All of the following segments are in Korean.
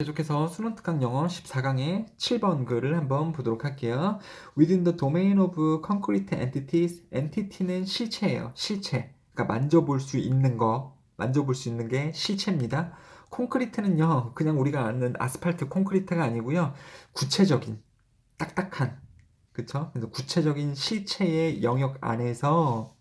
계속해서 수능 특강 영어 14강의 7번 글을 한번 보도록 할게요. Within the domain of concrete entities, entity는 실체예요. 실체. 그러니까 만져볼 수 있는 거, 만져볼 수 있는 게 실체입니다. 콘크리트는요, 그냥 우리가 아는 아스팔트 콘크리트가 아니고요. 구체적인, 딱딱한, 그쵸? 그래서 구체적인 실체의 영역 안에서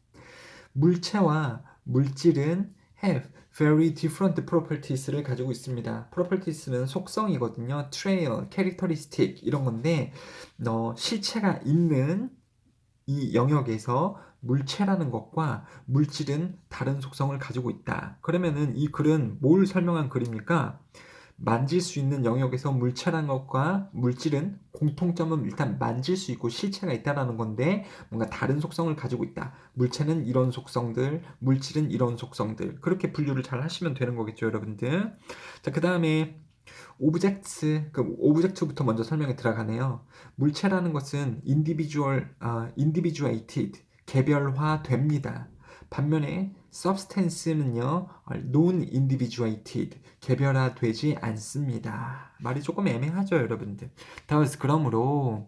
물체와 물질은 have very different properties를 가지고 있습니다. properties는 속성이거든요. trail, characteristic 이런 건데 실체가 있는 이 영역에서 물체라는 것과 물질은 다른 속성을 가지고 있다. 그러면은 이 글은 뭘 설명한 글입니까? 만질 수 있는 영역에서 물체란 것과 물질은 공통점은 일단 만질 수 있고 실체가 있다라는 건데 뭔가 다른 속성을 가지고 있다. 물체는 이런 속성들, 물질은 이런 속성들. 그렇게 분류를 잘 하시면 되는 거겠죠, 여러분들. 자, 그다음에 오브젝트, 그 오브젝트부터 먼저 설명에 들어가네요. 물체라는 것은 individuated, 개별화됩니다. 반면에 substance는요, non-individuated, 개별화되지 않습니다. 말이 조금 애매하죠, 여러분들. 다음에서 그러므로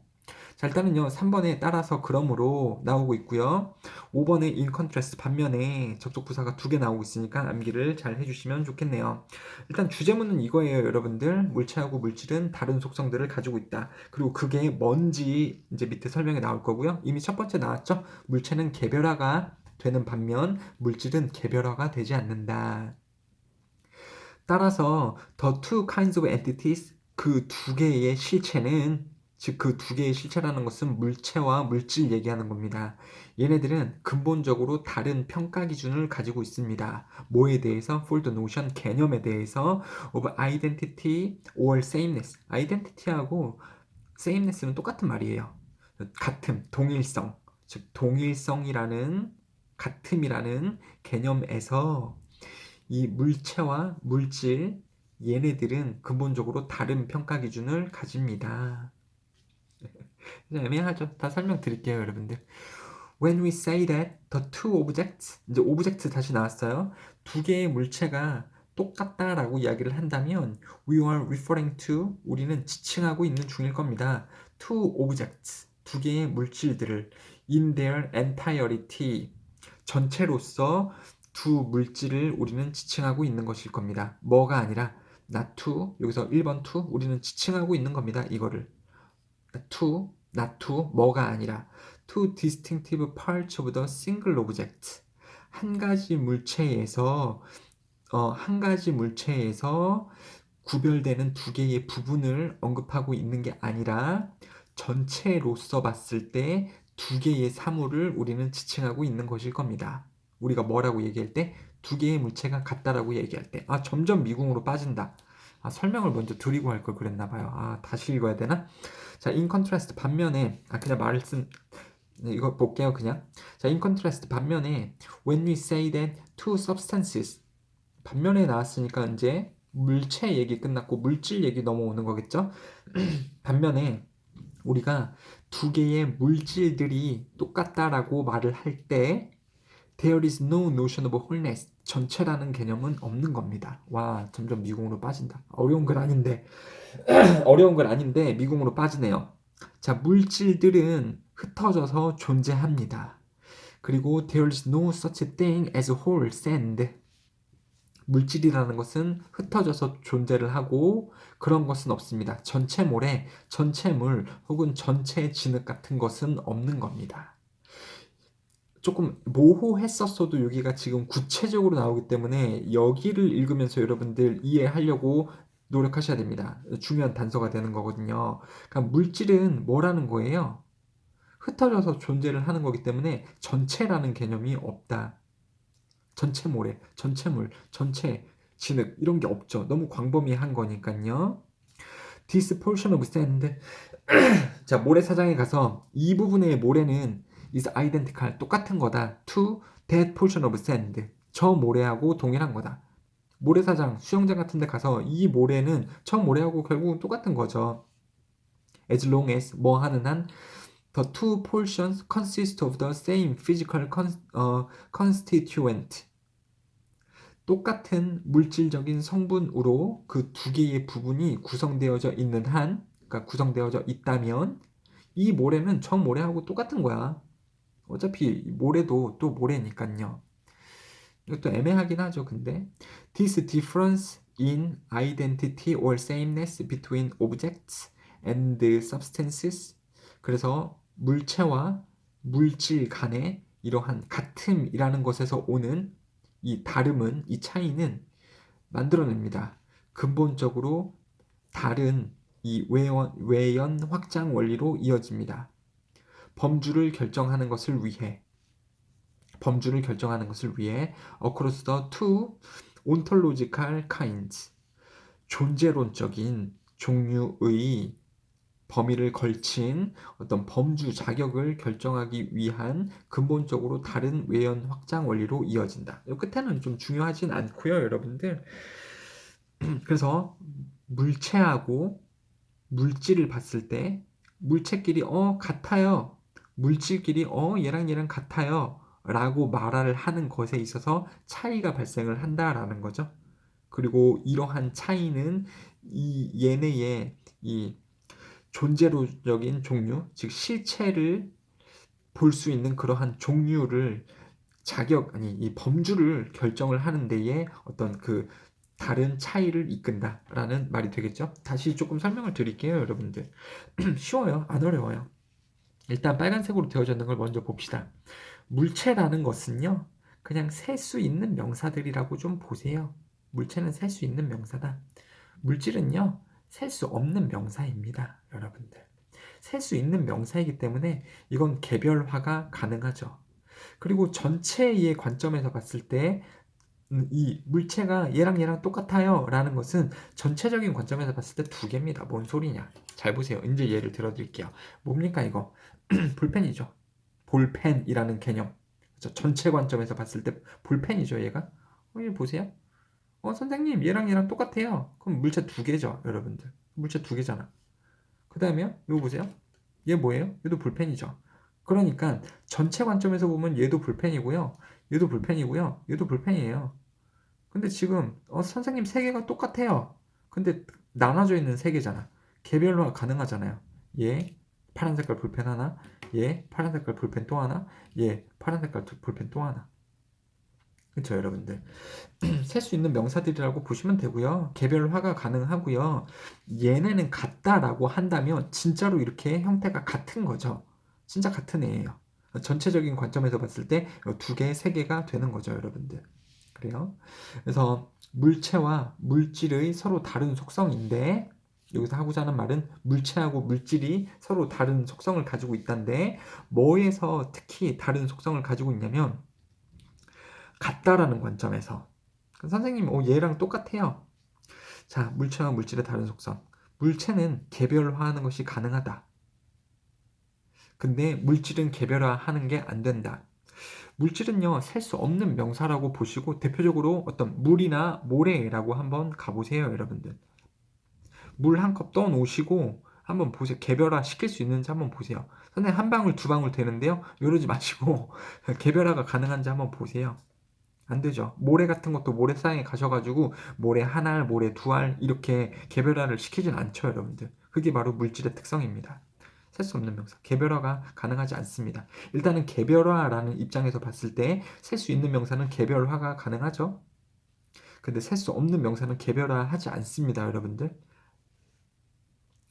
자, 일단은요, 3번에 따라서 그러므로 나오고 있고요. 5번에 in contrast 반면에 접속 부사가 2개 나오고 있으니까 암기를 잘 해주시면 좋겠네요. 일단 주제문은 이거예요, 여러분들. 물체하고 물질은 다른 속성들을 가지고 있다. 그리고 그게 뭔지 이제 밑에 설명에 나올 거고요. 이미 첫 번째 나왔죠? 물체는 개별화가 되는 반면 물질은 개별화가 되지 않는다. 따라서 the two kinds of entities, 그 두 개의 실체는, 즉 그 두 개의 실체라는 것은 물체와 물질 얘기하는 겁니다. 얘네들은 근본적으로 다른 평가 기준을 가지고 있습니다. 뭐에 대해서? for the notion, 개념에 대해서 of identity or sameness. identity하고 sameness는 똑같은 말이에요. 같음, 동일성. 즉 동일성이라는, 같음이라는 개념에서 이 물체와 물질, 얘네들은 근본적으로 다른 평가 기준을 가집니다. 애매하죠? 다 설명드릴게요, 여러분들. When we say that the two objects, 이제 오브젝트 다시 나왔어요. 두 개의 물체가 똑같다라고 이야기를 한다면 we are referring to, 우리는 지칭하고 있는 중일 겁니다. two objects, 두 개의 물질들을 in their entirety, 전체로서 두 물질을 우리는 지칭하고 있는 것일 겁니다. 뭐가 아니라 not to, 여기서 1번 to, 우리는 지칭하고 있는 겁니다. 이거를 to, not to, 뭐가 아니라 two distinctive parts of the single object, 한 가지 물체에서 한 가지 물체에서 구별되는 두 개의 부분을 언급하고 있는 게 아니라 전체로서 봤을 때 두 개의 사물을 우리는 지칭하고 있는 것일 겁니다. 우리가 뭐라고 얘기할 때 두 개의 물체가 같다라고 얘기할 때, 점점 미궁으로 빠진다. 설명을 먼저 드리고 할 걸 그랬나 봐요. 다시 읽어야 되나? 자, in contrast 반면에 그냥 말씀 이거 볼게요, 그냥. 자, in contrast 반면에 when we say that two substances, 반면에 나왔으니까 이제 물체 얘기 끝났고 물질 얘기 넘어오는 거겠죠? 반면에 우리가 두 개의 물질들이 똑같다라고 말을 할 때 there is no notion of wholeness, 전체라는 개념은 없는 겁니다. 와, 점점 미궁으로 빠진다. 어려운 글 아닌데 어려운 글 아닌데 미궁으로 빠지네요. 자, 물질들은 흩어져서 존재합니다. 그리고 there is no such thing as whole sand, 물질이라는 것은 흩어져서 존재를 하고 그런 것은 없습니다. 전체 모래, 전체 물 혹은 전체 진흙 같은 것은 없는 겁니다. 조금 모호했었어도 여기가 지금 구체적으로 나오기 때문에 여기를 읽으면서 여러분들 이해하려고 노력하셔야 됩니다. 중요한 단서가 되는 거거든요. 그러니까 물질은 뭐라는 거예요? 흩어져서 존재를 하는 거기 때문에 전체라는 개념이 없다. 전체 모래, 전체 물, 전체 진흙 이런 게 없죠. 너무 광범위한 거니까요. This portion of sand. 자, 모래사장에 가서 이 부분의 모래는 is identical, 똑같은 거다. To that portion of sand. 저 모래하고 동일한 거다. 모래사장, 수영장 같은 데 가서 이 모래는 저 모래하고 결국은 똑같은 거죠. As long as 뭐 하는 한 the two portions consist of the same physical constituent. 똑같은 물질적인 성분으로 그 두 개의 부분이 구성되어져 있는 한, 그러니까 구성되어져 있다면 이 모래는 저 모래하고 똑같은 거야. 어차피 모래도 또 모래니까요. 이것도 애매하긴 하죠. 근데 this difference in identity or sameness between objects and substances, 그래서 물체와 물질 간의 이러한 같음이라는 것에서 오는 이 다름은, 이 차이는 만들어냅니다. 근본적으로 다른 이 외연 확장 원리로 이어집니다. 범주를 결정하는 것을 위해 across the two ontological kinds, 존재론적인 종류의 범위를 걸친 어떤 범주 자격을 결정하기 위한 근본적으로 다른 외연 확장 원리로 이어진다. 이 끝에는 좀 중요하진 않고요, 여러분들. 그래서 물체하고 물질을 봤을 때 물체끼리 같아요. 물질끼리 얘랑 같아요. 라고 말을 하는 것에 있어서 차이가 발생을 한다라는 거죠. 그리고 이러한 차이는 이 얘네의 이 존재로적인 종류, 즉 실체를 볼 수 있는 그러한 종류를 이 범주를 결정을 하는 데에 어떤 그 다른 차이를 이끈다라는 말이 되겠죠. 다시 조금 설명을 드릴게요, 여러분들. 쉬워요. 안 어려워요. 일단 빨간색으로 되어져 있는 걸 먼저 봅시다. 물체라는 것은요, 그냥 셀 수 있는 명사들이라고 좀 보세요. 물체는 셀 수 있는 명사다. 물질은요, 셀 수 없는 명사입니다, 여러분들. 셀 수 있는 명사이기 때문에 이건 개별화가 가능하죠. 그리고 전체의 관점에서 봤을 때 이 물체가 얘랑 똑같아요 라는 것은 전체적인 관점에서 봤을 때 두 개입니다. 뭔 소리냐. 잘 보세요. 이제 예를 들어드릴게요. 뭡니까 이거? 볼펜이죠. 볼펜이라는 개념. 그렇죠? 전체 관점에서 봤을 때 볼펜이죠, 얘가. 얘 보세요. 선생님, 얘랑 똑같아요. 그럼 물체 두 개죠, 여러분들. 물체 두 개잖아. 그 다음에 이거 보세요. 얘 뭐예요? 얘도 볼펜이죠. 그러니까 전체 관점에서 보면 얘도 볼펜이고요. 얘도 볼펜이고요. 얘도 볼펜이에요. 근데 지금 선생님 세 개가 똑같아요. 근데 나눠져 있는 세 개잖아. 개별화 가능하잖아요. 얘 파란 색깔 볼펜 하나, 얘 파란 색깔 볼펜 또 하나, 얘 파란 색깔 볼펜 또 하나. 그렇죠, 여러분들. 셀 수 있는 명사들이라고 보시면 되고요. 개별화가 가능하고요. 얘네는 같다라고 한다면 진짜로 이렇게 형태가 같은 거죠. 진짜 같은 애예요. 전체적인 관점에서 봤을 때 두 개, 세 개가 되는 거죠, 여러분들. 그래요. 그래서 물체와 물질의 서로 다른 속성인데, 여기서 하고자 하는 말은 물체하고 물질이 서로 다른 속성을 가지고 있다는데, 뭐에서 특히 다른 속성을 가지고 있냐면 같다라는 관점에서. 선생님, 얘랑 똑같아요. 자, 물체와 물질의 다른 속성. 물체는 개별화하는 것이 가능하다. 근데 물질은 개별화하는 게 안 된다. 물질은요, 셀 수 없는 명사라고 보시고 대표적으로 어떤 물이나 모래라고 한번 가보세요, 여러분들. 물 한 컵 떠 놓으시고 한번 보세요. 개별화 시킬 수 있는지 한번 보세요. 선생님 한 방울 두 방울 되는데요. 이러지 마시고 개별화가 가능한지 한번 보세요. 안 되죠. 모래 같은 것도 모래상에 가셔가지고 모래 한 알, 모래 두 알 이렇게 개별화를 시키진 않죠, 여러분들. 그게 바로 물질의 특성입니다. 셀 수 없는 명사. 개별화가 가능하지 않습니다. 일단은 개별화라는 입장에서 봤을 때 셀 수 있는 명사는 개별화가 가능하죠. 근데 셀 수 없는 명사는 개별화하지 않습니다, 여러분들.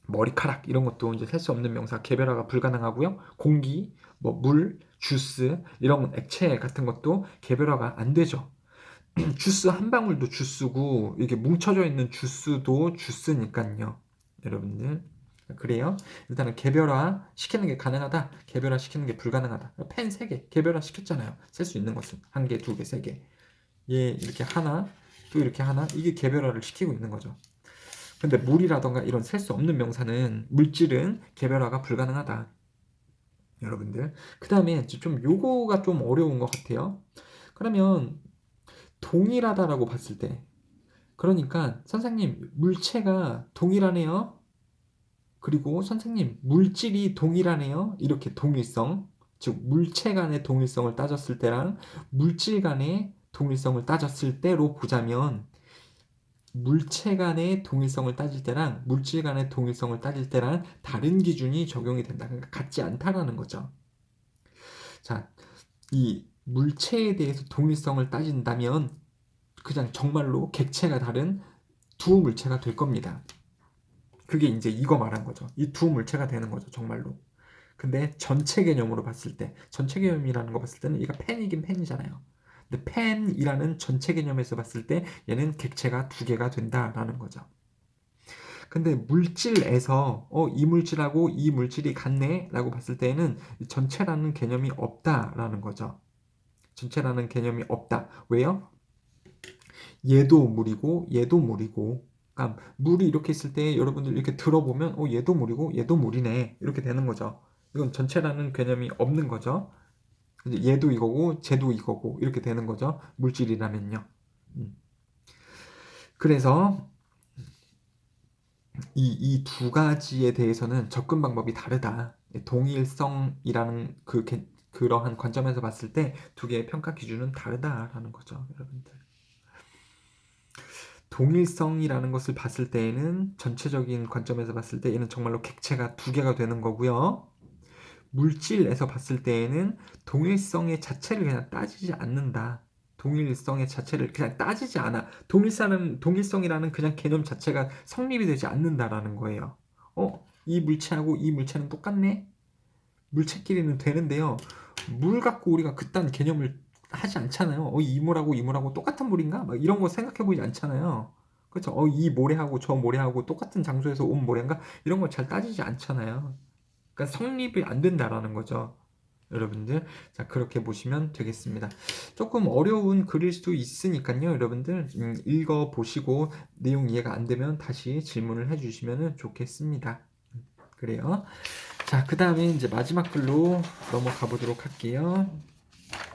머리카락 이런 것도 이제 셀 수 없는 명사 개별화가 불가능하고요. 공기, 물, 주스 이런 액체 같은 것도 개별화가 안 되죠. 주스 한 방울도 주스고 이렇게 뭉쳐져 있는 주스도 주스니까요. 여러분들. 그래요. 일단은 개별화 시키는 게 가능하다. 개별화 시키는 게 불가능하다. 펜 3개 개별화 시켰잖아요. 셀 수 있는 것은 1개, 2개, 3개. 얘 이렇게 하나, 또 이렇게 하나. 이게 개별화를 시키고 있는 거죠. 근데 물이라던가 이런 셀 수 없는 명사는 물질은 개별화가 불가능하다. 여러분들. 그 다음에 좀 요거가 좀 어려운 것 같아요. 그러면 동일하다라고 봤을 때 그러니까 선생님 물체가 동일하네요. 그리고 선생님 물질이 동일하네요. 이렇게 동일성 즉 물체 간의 동일성을 따졌을 때랑 물질 간의 동일성을 따졌을 때로 보자면 물체 간의 동일성을 따질 때랑 물질 간의 동일성을 따질 때랑 다른 기준이 적용이 된다. 그러니까 같지 않다라는 거죠. 자, 이 물체에 대해서 동일성을 따진다면 그냥 정말로 객체가 다른 두 물체가 될 겁니다. 그게 이제 이거 말한 거죠. 이 두 물체가 되는 거죠, 정말로. 근데 전체 개념으로 봤을 때, 전체 개념이라는 거 봤을 때는 얘가 펜이긴 펜이잖아요. 근데 펜이라는 전체 개념에서 봤을 때 얘는 객체가 두 개가 된다라는 거죠. 근데 물질에서 이 물질하고 이 물질이 같네 라고 봤을 때에는 전체라는 개념이 없다라는 거죠. 전체라는 개념이 없다. 왜요? 얘도 물이고 얘도 물이고, 그러니까 물이 이렇게 있을 때 여러분들 이렇게 들어보면 얘도 물이고 얘도 물이네 이렇게 되는 거죠. 이건 전체라는 개념이 없는 거죠. 얘도 이거고 쟤도 이거고 이렇게 되는 거죠. 물질이라면요. 그래서 이 두 가지에 대해서는 접근 방법이 다르다. 동일성이라는 그러한 관점에서 봤을 때 두 개의 평가 기준은 다르다라는 거죠, 여러분들. 동일성이라는 것을 봤을 때에는 전체적인 관점에서 봤을 때 얘는 정말로 객체가 두 개가 되는 거고요. 물질에서 봤을 때에는 동일성의 자체를 그냥 따지지 않는다. 동일성의 자체를 그냥 따지지 않아. 동일성이라는 그냥 개념 자체가 성립이 되지 않는다라는 거예요. 이 물체하고 이 물체는 똑같네? 물체끼리는 되는데요. 물 갖고 우리가 그딴 개념을 하지 않잖아요. 이 물하고 이 물하고 똑같은 물인가? 막 이런 거 생각해 보지 않잖아요. 그렇죠? 이 모래하고 저 모래하고 똑같은 장소에서 온 모래인가? 이런 거 잘 따지지 않잖아요. 그러니까 성립이 안 된다라는 거죠. 여러분들, 자, 그렇게 보시면 되겠습니다. 조금 어려운 글일 수도 있으니까요. 여러분들 읽어 보시고 내용 이해가 안 되면 다시 질문을 해주시면 좋겠습니다. 그래요. 자, 그 다음에 이제 마지막 글로 넘어가 보도록 할게요.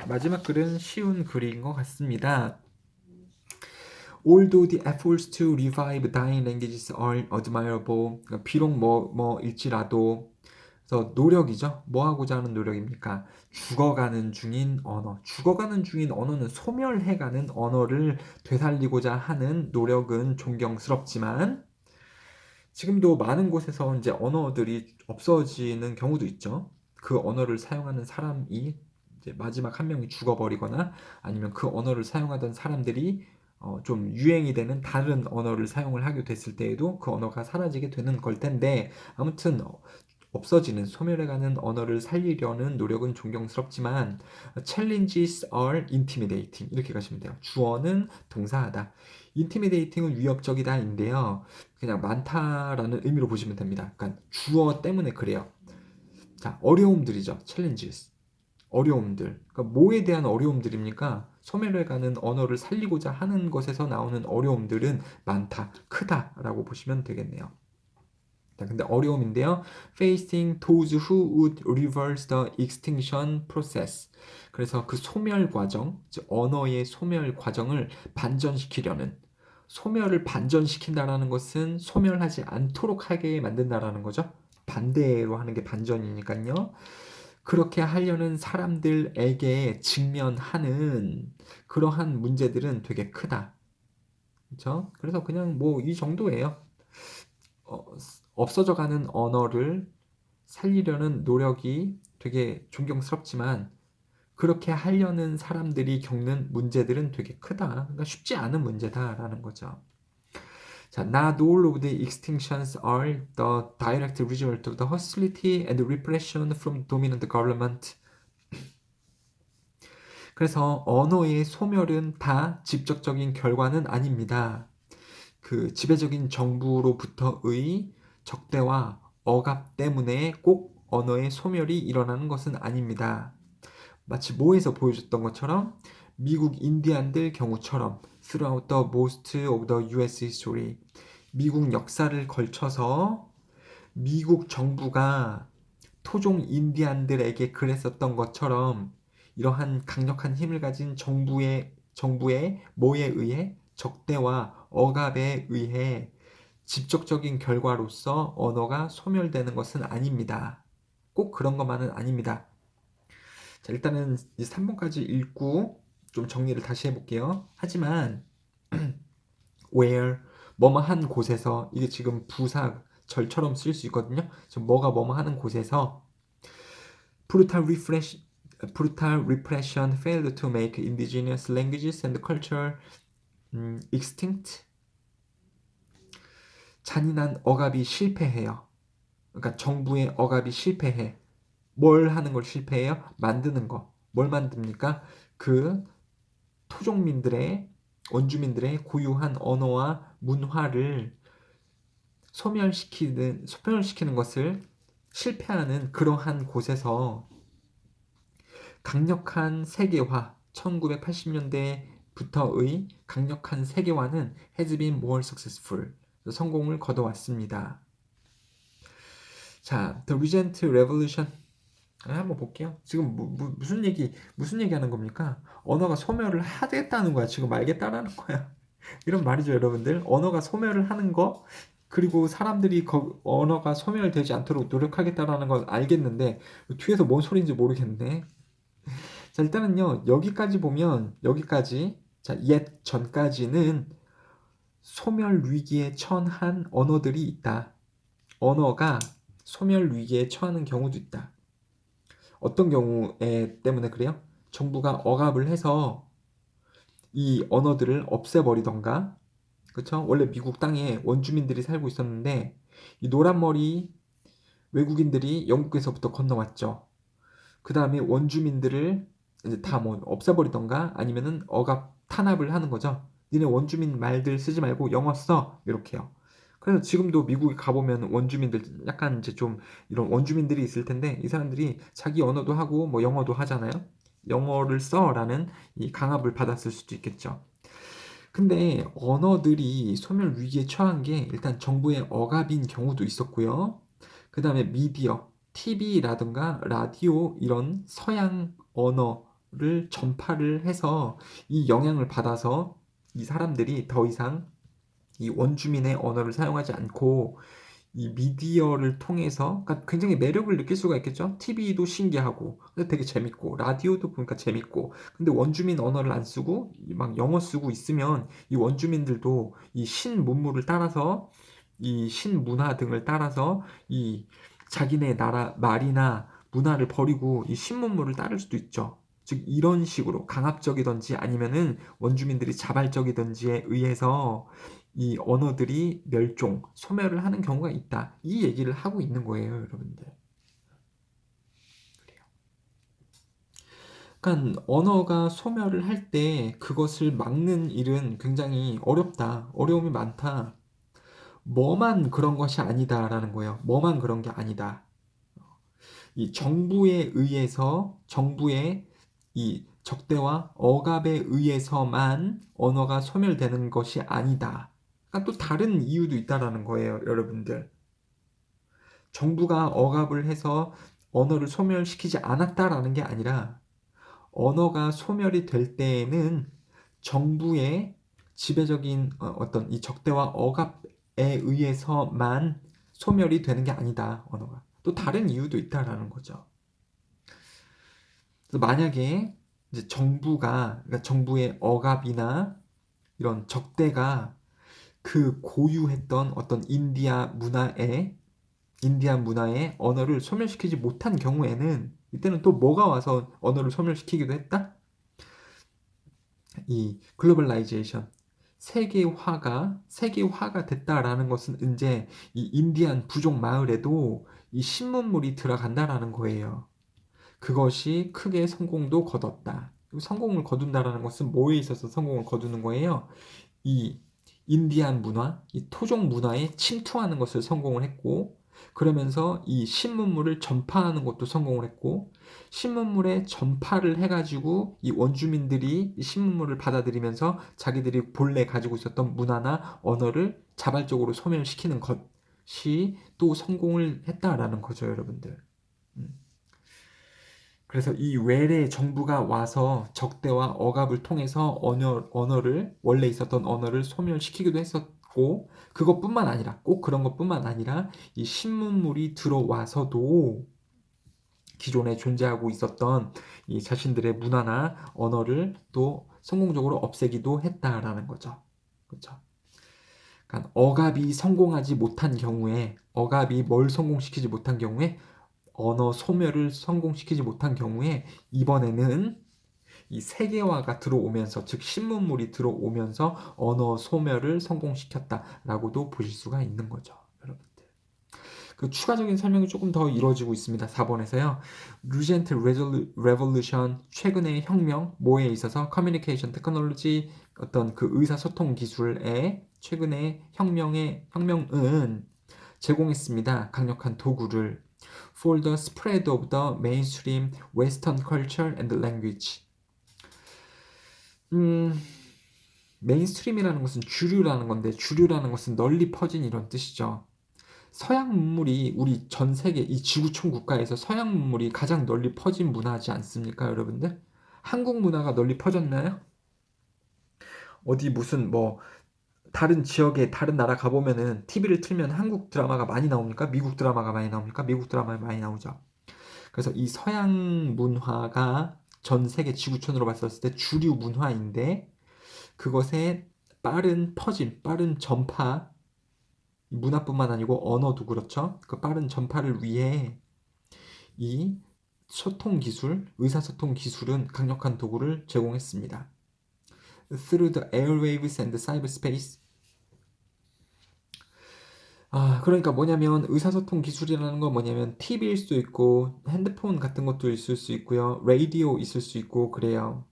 마지막 글은 쉬운 글인 것 같습니다. Although the efforts to revive dying languages are admirable, 그러니까 비록 뭐일지라도, 그래서 노력이죠. 뭐 하고자 하는 노력입니까? 죽어가는 중인 언어. 죽어가는 중인 언어는 소멸해가는 언어를 되살리고자 하는 노력은 존경스럽지만 지금도 많은 곳에서 이제 언어들이 없어지는 경우도 있죠. 그 언어를 사용하는 사람이 이제 마지막 한 명이 죽어버리거나 아니면 그 언어를 사용하던 사람들이 좀 유행이 되는 다른 언어를 사용을 하게 됐을 때에도 그 언어가 사라지게 되는 걸 텐데, 아무튼 없어지는 소멸해가는 언어를 살리려는 노력은 존경스럽지만 challenges are intimidating 이렇게 가시면 돼요. 주어는 동사하다. intimidating은 위협적이다인데요. 그냥 많다라는 의미로 보시면 됩니다. 그러니까 주어 때문에 그래요. 자, 어려움들이죠. challenges. 어려움들. 그러니까 뭐에 대한 어려움들입니까? 소멸해가는 언어를 살리고자 하는 것에서 나오는 어려움들은 많다, 크다라고 보시면 되겠네요. 자, 근데 어려움인데요. Facing those who would reverse the extinction process. 그래서 그 소멸 과정, 즉 언어의 소멸 과정을 반전시키려는, 소멸을 반전시킨다라는 것은 소멸하지 않도록 하게 만든다라는 거죠. 반대로 하는 게 반전이니까요. 그렇게 하려는 사람들에게 직면하는 그러한 문제들은 되게 크다. 그렇죠? 그래서 그냥 뭐 이 정도예요. 어, 없어져가는 언어를 살리려는 노력이 되게 존경스럽지만 그렇게 하려는 사람들이 겪는 문제들은 되게 크다. 그러니까 쉽지 않은 문제다라는 거죠. 자, not all of the extinctions are the direct result of the hostility and repression from dominant government. 그래서 언어의 소멸은 다 직접적인 결과는 아닙니다. 그 지배적인 정부로부터의 적대와 억압 때문에 꼭 언어의 소멸이 일어나는 것은 아닙니다. 마치 모에서 보여줬던 것처럼 미국 인디안들 경우처럼 throughout the most of the US history, 미국 역사를 걸쳐서 미국 정부가 토종 인디안들에게 그랬었던 것처럼 이러한 강력한 힘을 가진 정부의 뭐에 의해 적대와 억압에 의해 직접적인 결과로서 언어가 소멸되는 것은 아닙니다. 꼭 그런 것만은 아닙니다. 자, 일단은 3번까지 읽고 좀 정리를 다시 해볼게요. 하지만 where 뭐뭐 한 곳에서 이게 지금 부사 절처럼 쓸 수 있거든요. 지금 뭐가 뭐뭐 하는 곳에서 brutal repression failed to make indigenous languages and culture extinct. 잔인한 억압이 실패해요. 그러니까 정부의 억압이 실패해. 뭘 하는 걸 실패해요? 만드는 거. 뭘 만듭니까? 그 토종민들의 원주민들의 고유한 언어와 문화를 소멸시키는 것을 실패하는 그러한 곳에서 강력한 세계화, 1980년대부터의 강력한 세계화는 has been more successful. 성공을 거둬왔습니다. 자, The Recent Revolution. 한번 볼게요. 지금 무슨 얘기하는 겁니까? 언어가 소멸을 하겠다는 거야. 지금 말겠다라는 거야. 이런 말이죠, 여러분들. 언어가 소멸을 하는 거, 그리고 사람들이 언어가 소멸되지 않도록 노력하겠다라는 걸 알겠는데 뒤에서 뭔 소리인지 모르겠네. 자, 일단은요, 여기까지 보면 여기까지, 자, 옛 전까지는 소멸 위기에 처한 언어들이 있다. 언어가 소멸 위기에 처하는 경우도 있다. 어떤 경우에 때문에 그래요? 정부가 억압을 해서 이 언어들을 없애버리던가, 그쵸? 원래 미국 땅에 원주민들이 살고 있었는데 이 노란머리 외국인들이 영국에서부터 건너왔죠. 그 다음에 원주민들을 이제 다 뭐 없애버리던가 아니면은 억압 탄압을 하는 거죠. 니네 원주민 말들 쓰지 말고 영어 써, 이렇게요. 그래서 지금도 미국에 가보면 원주민들 약간 이제 좀 이런 원주민들이 있을 텐데 이 사람들이 자기 언어도 하고 뭐 영어도 하잖아요. 영어를 써라는 이 강압을 받았을 수도 있겠죠. 근데 언어들이 소멸 위기에 처한 게 일단 정부의 억압인 경우도 있었고요. 그 다음에 미디어, TV라든가 라디오 이런 서양 언어를 전파를 해서 이 영향을 받아서 이 사람들이 더 이상 이 원주민의 언어를 사용하지 않고 이 미디어를 통해서, 그러니까 굉장히 매력을 느낄 수가 있겠죠. TV도 신기하고 되게 재밌고 라디오도 보니까 재밌고, 근데 원주민 언어를 안 쓰고 막 영어 쓰고 있으면 이 원주민들도 이 신문물을 따라서, 이 신문화 등을 따라서 이 자기네 나라 말이나 문화를 버리고 이 신문물을 따를 수도 있죠. 즉 이런 식으로 강압적이든지 아니면은 원주민들이 자발적이든지에 의해서 이 언어들이 멸종, 소멸을 하는 경우가 있다. 이 얘기를 하고 있는 거예요, 여러분들. 그래요. 그러니까 언어가 소멸을 할 때 그것을 막는 일은 굉장히 어렵다. 어려움이 많다. 뭐만 그런 것이 아니다라는 거예요. 뭐만 그런 게 아니다. 이 정부에 의해서, 정부의 이 적대와 억압에 의해서만 언어가 소멸되는 것이 아니다. 그러니까 또 다른 이유도 있다라는 거예요, 여러분들. 정부가 억압을 해서 언어를 소멸시키지 않았다라는 게 아니라 언어가 소멸이 될 때에는 정부의 지배적인 어떤 이 적대와 억압에 의해서만 소멸이 되는 게 아니다, 언어가. 또 다른 이유도 있다라는 거죠. 그래서 만약에 이제 그러니까 정부의 억압이나 이런 적대가 그 고유했던 어떤 인디안 문화의 언어를 소멸시키지 못한 경우에는 이때는 또 뭐가 와서 언어를 소멸시키기도 했다? 이 글로벌라이제이션, 세계화가 됐다라는 것은 이제 이 인디안 부족 마을에도 이 신문물이 들어간다라는 거예요. 그것이 크게 성공도 거뒀다. 성공을 거둔다라는 것은 뭐에 있어서 성공을 거두는 거예요? 이 인디안 문화, 이 토종 문화에 침투하는 것을 성공을 했고, 그러면서 이 신문물을 전파하는 것도 성공을 했고, 신문물에 전파를 해가지고 이 원주민들이 이 신문물을 받아들이면서 자기들이 본래 가지고 있었던 문화나 언어를 자발적으로 소멸시키는 것이 또 성공을 했다라는 거죠, 여러분들. 그래서 이 외래 정부가 와서 적대와 억압을 통해서 언어를, 원래 있었던 언어를 소멸시키기도 했었고, 그것뿐만 아니라, 꼭 그런 것뿐만 아니라 이 신문물이 들어와서도 기존에 존재하고 있었던 이 자신들의 문화나 언어를 또 성공적으로 없애기도 했다라는 거죠. 그렇죠? 그러니까 억압이 성공하지 못한 경우에, 억압이 뭘 성공시키지 못한 경우에, 언어 소멸을 성공시키지 못한 경우에 이번에는 이 세계화가 들어오면서, 즉 신문물이 들어오면서 언어 소멸을 성공시켰다라고도 보실 수가 있는 거죠, 여러분들. 그 추가적인 설명이 조금 더 이루어지고 있습니다. 4번에서요. Recent Revolution, 최근의 혁명, 뭐에 있어서 Communication Technology, 어떤 그 의사소통 기술의 최근의 혁명은 제공했습니다. 강력한 도구를 For the spread of the mainstream Western culture and language. 메인스트림이라는 것은 주류라는 건데, 주류라는 것은 널리 퍼진 이런 뜻이죠. 서양 문물이 우리 전 세계 이 지구촌 국가에서 서양 문물이 가장 널리 퍼진 문화지 않습니까, 여러분들? 한국 문화가 널리 퍼졌나요? 어디 무슨 뭐 다른 지역에 다른 나라 가보면은 TV를 틀면 한국 드라마가 많이 나옵니까? 미국 드라마가 많이 나옵니까? 미국 드라마 많이 나오죠. 그래서 이 서양 문화가 전 세계 지구촌으로 봤었을 때 주류 문화인데 그것의 빠른 퍼짐, 빠른 전파, 문화뿐만 아니고 언어도 그렇죠. 그 빠른 전파를 위해 이 소통 기술, 의사소통 기술은 강력한 도구를 제공했습니다. Through the airwaves and cyberspace. 그러니까 뭐냐면 의사소통 기술이라는 건 뭐냐면 TV일 수도 있고 핸드폰 같은 것도 있을 수 있고요. 라디오 있을 수 있고 그래요.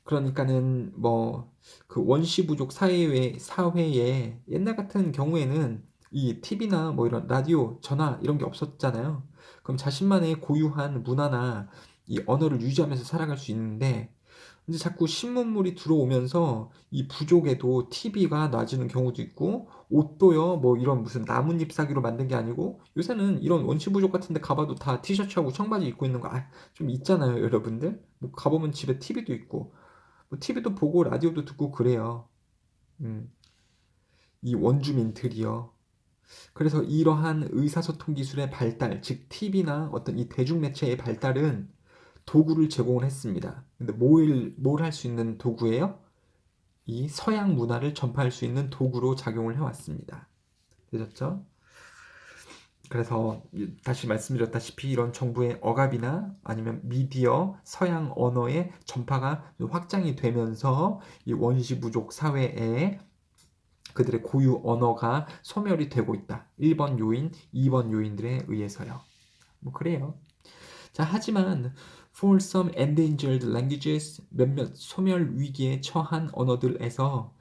그러니까는 뭐 그 원시 부족 사회에 옛날 같은 경우에는 이 TV나 뭐 이런 라디오, 전화 이런 게 없었잖아요. 그럼 자신만의 고유한 문화나 이 언어를 유지하면서 살아갈 수 있는데 이제 자꾸 신문물이 들어오면서 이 부족에도 TV가 놔지는 경우도 있고 옷도요 뭐 이런 무슨 나뭇잎 사기로 만든 게 아니고 요새는 이런 원시 부족 같은 데 가봐도 다 티셔츠하고 청바지 입고 있는 거 좀 있잖아요, 여러분들. 뭐 가보면 집에 TV도 있고 뭐 TV도 보고 라디오도 듣고 그래요. 음, 이 원주민들이요. 그래서 이러한 의사소통 기술의 발달, 즉 TV나 어떤 이 대중매체의 발달은 도구를 제공을 했습니다. 근데 뭘 할 수 있는 도구예요? 이 서양 문화를 전파할 수 있는 도구로 작용을 해왔습니다. 되셨죠? 그래서 다시 말씀드렸다시피 이런 정부의 억압이나 아니면 미디어, 서양 언어의 전파가 확장이 되면서 이 원시 부족 사회에 그들의 고유 언어가 소멸이 되고 있다. 1번 요인, 2번 요인들에 의해서요. 뭐 그래요. 자, 하지만 for some endangered languages, 몇몇 소멸 위기에 처한 언어들에서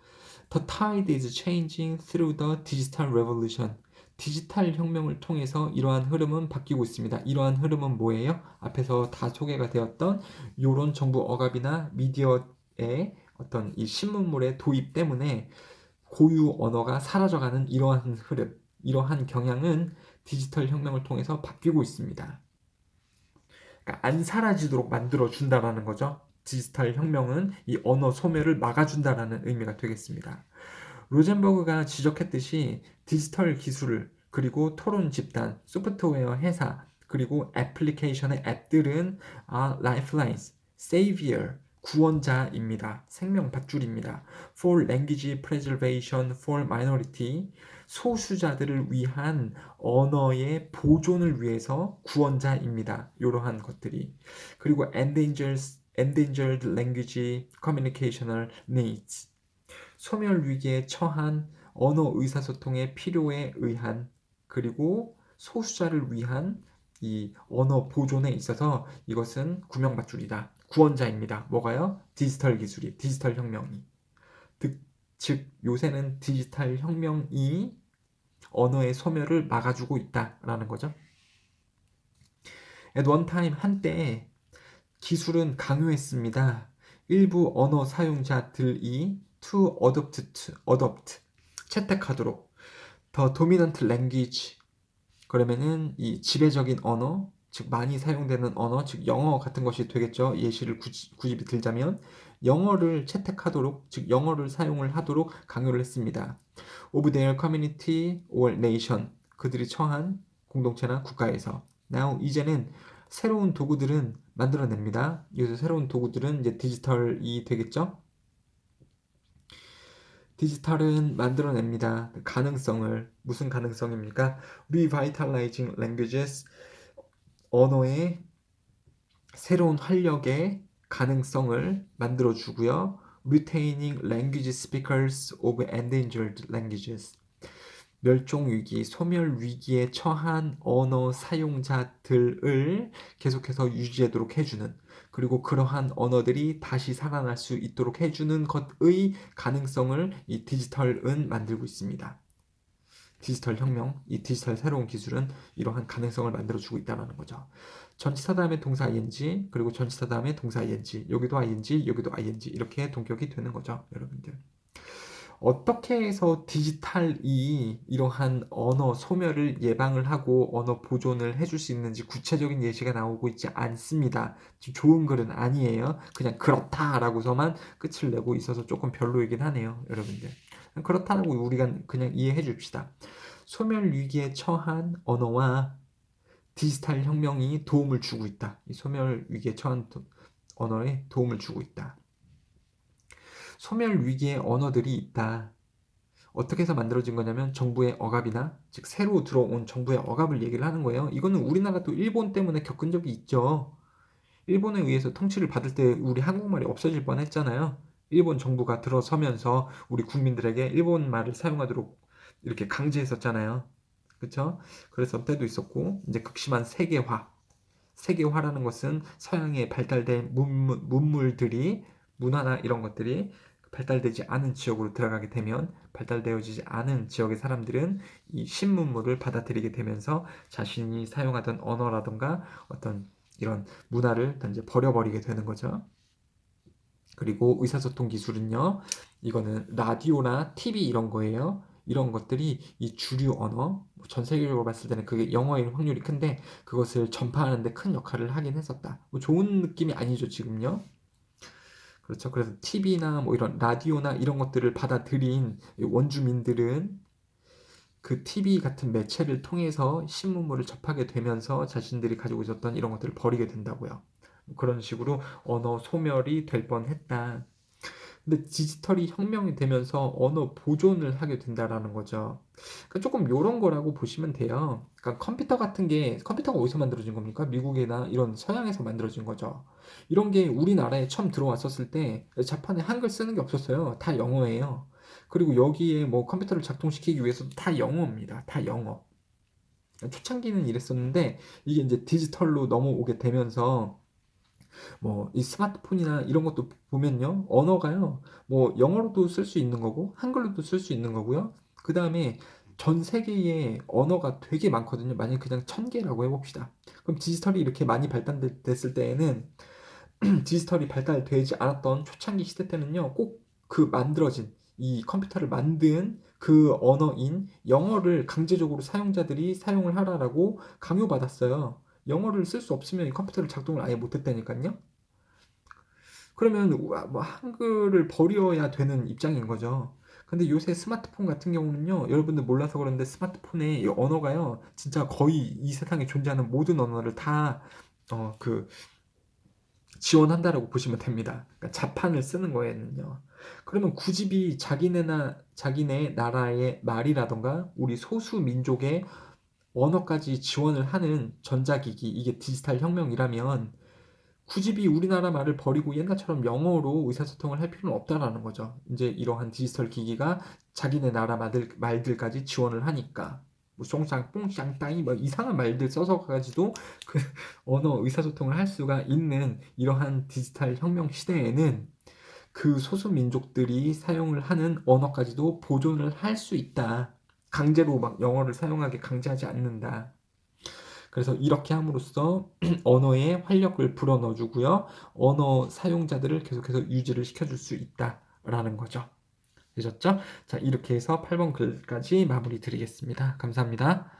the tide is changing through the digital revolution. 디지털 혁명을 통해서 이러한 흐름은 바뀌고 있습니다. 이러한 흐름은 뭐예요? 앞에서 다 소개가 되었던 요런 정부 억압이나 미디어의 어떤 이 신문물의 도입 때문에 고유 언어가 사라져가는 이러한 흐름, 이러한 경향은 디지털 혁명을 통해서 바뀌고 있습니다. 그러니까 안 사라지도록 만들어 준다라는 거죠. 디지털 혁명은 이 언어 소멸을 막아준다라는 의미가 되겠습니다. 로젠버그가 지적했듯이 디지털 기술 그리고 토론 집단, 소프트웨어 회사 그리고 애플리케이션의 앱들은 lifelines, savior, 구원자입니다. 생명 밧줄입니다. For language preservation for minority, 소수자들을 위한 언어의 보존을 위해서 구원자입니다. 이러한 것들이. 그리고 endangered language communicational needs, 소멸 위기에 처한 언어 의사소통의 필요에 의한 그리고 소수자를 위한 이 언어 보존에 있어서 이것은 구명밧줄이다. 구원자입니다. 뭐가요? 디지털 기술이, 디지털 혁명이. 즉 요새는 디지털 혁명이 언어의 소멸을 막아주고 있다라는 거죠. At one time, 한때 기술은 강요했습니다. 일부 언어 사용자들이 to adopt, 채택하도록 the dominant language, 그러면은 이 지배적인 언어, 즉 많이 사용되는 언어, 즉 영어 같은 것이 되겠죠. 예시를 굳이 들자면 영어를 채택하도록, 즉 영어를 사용을 하도록 강요를 했습니다. of their community or nation, 그들이 처한 공동체나 국가에서. Now 이제는 새로운 도구들은 만들어냅니다. 여기서 새로운 도구들은 이제 디지털이 되겠죠? 디지털은 만들어냅니다. 가능성을. 무슨 가능성입니까? Revitalizing languages, 언어의 새로운 활력의 가능성을 만들어주고요. Retaining language speakers of endangered languages, 멸종위기, 소멸위기에 처한 언어 사용자들을 계속해서 유지하도록 해주는, 그리고 그러한 언어들이 다시 살아날 수 있도록 해주는 것의 가능성을 이 디지털은 만들고 있습니다. 디지털 혁명, 이 디지털 새로운 기술은 이러한 가능성을 만들어주고 있다는 거죠. 전치사 다음에 동사 ing, 그리고 전치사 다음에 동사 ing, 여기도 ing, 여기도 ing, 이렇게 동격이 되는 거죠, 여러분들. 어떻게 해서 디지털이 이러한 언어 소멸을 예방을 하고 언어 보존을 해줄 수 있는지 구체적인 예시가 나오고 있지 않습니다. 좋은 글은 아니에요. 그냥 그렇다라고서만 끝을 내고 있어서 조금 별로이긴 하네요, 여러분들. 그렇다라고 우리가 그냥 이해해 줍시다. 소멸 위기에 처한 언어와 디지털 혁명이 도움을 주고 있다. 이 소멸 위기에 처한 언어에 도움을 주고 있다. 소멸 위기의 언어들이 있다. 어떻게 해서 만들어진 거냐면 정부의 억압이나, 즉 새로 들어온 정부의 억압을 얘기를 하는 거예요. 이거는 우리나라도 일본 때문에 겪은 적이 있죠. 일본에 의해서 통치를 받을 때 우리 한국말이 없어질 뻔했잖아요. 일본 정부가 들어서면서 우리 국민들에게 일본 말을 사용하도록 이렇게 강제했었잖아요. 그렇죠? 그래서 때도 있었고, 이제 극심한 세계화. 세계화라는 것은 서양에 발달된 문물들이, 문화나 이런 것들이 발달되지 않은 지역으로 들어가게 되면, 발달되어지지 않은 지역의 사람들은 이 신문물을 받아들이게 되면서 자신이 사용하던 언어라던가 어떤 이런 문화를 이제 버려버리게 되는 거죠. 그리고 의사소통 기술은요, 이거는 라디오나 TV 이런 거예요. 이런 것들이 이 주류 언어, 전 세계적으로 봤을 때는 그게 영어일 확률이 큰데 그것을 전파하는 데 큰 역할을 하긴 했었다. 뭐 좋은 느낌이 아니죠, 지금요. 그렇죠. 그래서 TV나 뭐 이런 라디오나 이런 것들을 받아들인 원주민들은 그 TV 같은 매체를 통해서 신문물을 접하게 되면서 자신들이 가지고 있었던 이런 것들을 버리게 된다고요. 그런 식으로 언어 소멸이 될 뻔했다. 근데 디지털이 혁명이 되면서 언어 보존을 하게 된다라는 거죠. 그러니까 조금 요런 거라고 보시면 돼요. 그러니까 컴퓨터 같은 게, 컴퓨터가 어디서 만들어진 겁니까? 미국이나 이런 서양에서 만들어진 거죠. 이런 게 우리나라에 처음 들어왔었을 때 자판에 한글 쓰는 게 없었어요. 다 영어예요. 그리고 여기에 뭐 컴퓨터를 작동시키기 위해서도 다 영어입니다. 다 영어. 초창기는 이랬었는데 이게 이제 디지털로 넘어오게 되면서 뭐 이 스마트폰이나 이런 것도 보면요, 언어가요 뭐 영어로도 쓸 수 있는 거고 한글로도 쓸 수 있는 거고요. 그 다음에 전 세계에 언어가 되게 많거든요. 만약 그냥 1000개라고 해봅시다. 그럼 디지털이 이렇게 많이 발달됐을 때에는 디지털이 발달되지 않았던 초창기 시대 때는요, 꼭 그 만들어진 이 컴퓨터를 만든 그 언어인 영어를 강제적으로 사용자들이 사용을 하라라고 강요받았어요. 영어를 쓸 수 없으면 이 컴퓨터를 작동을 아예 못했다니까요. 그러면 뭐 한글을 버려야 되는 입장인 거죠. 근데 요새 스마트폰 같은 경우는요, 여러분들 몰라서 그런데 스마트폰의 이 언어가요, 진짜 거의 이 세상에 존재하는 모든 언어를 다, 지원한다라고 보시면 됩니다. 그러니까 자판을 쓰는 거에는요. 그러면 굳이 자기네 나라의 말이라던가 우리 소수 민족의 언어까지 지원을 하는 전자기기, 이게 디지털 혁명이라면 굳이 우리나라 말을 버리고 옛날처럼 영어로 의사소통을 할 필요는 없다라는 거죠. 이제 이러한 디지털 기기가 자기네 나라 말들까지 지원을 하니까. 뭐 숑샹, 뽕샹, 따이 뭐 이상한 말들 써서 가지고 그 언어 의사소통을 할 수가 있는 이러한 디지털 혁명 시대에는 그 소수 민족들이 사용을 하는 언어까지도 보존을 할 수 있다. 강제로 막 영어를 사용하게 강제하지 않는다. 그래서 이렇게 함으로써 언어에 활력을 불어넣어주고요. 언어 사용자들을 계속해서 유지를 시켜줄 수 있다라는 거죠. 되셨죠? 자, 이렇게 해서 8번 글까지 마무리 드리겠습니다. 감사합니다.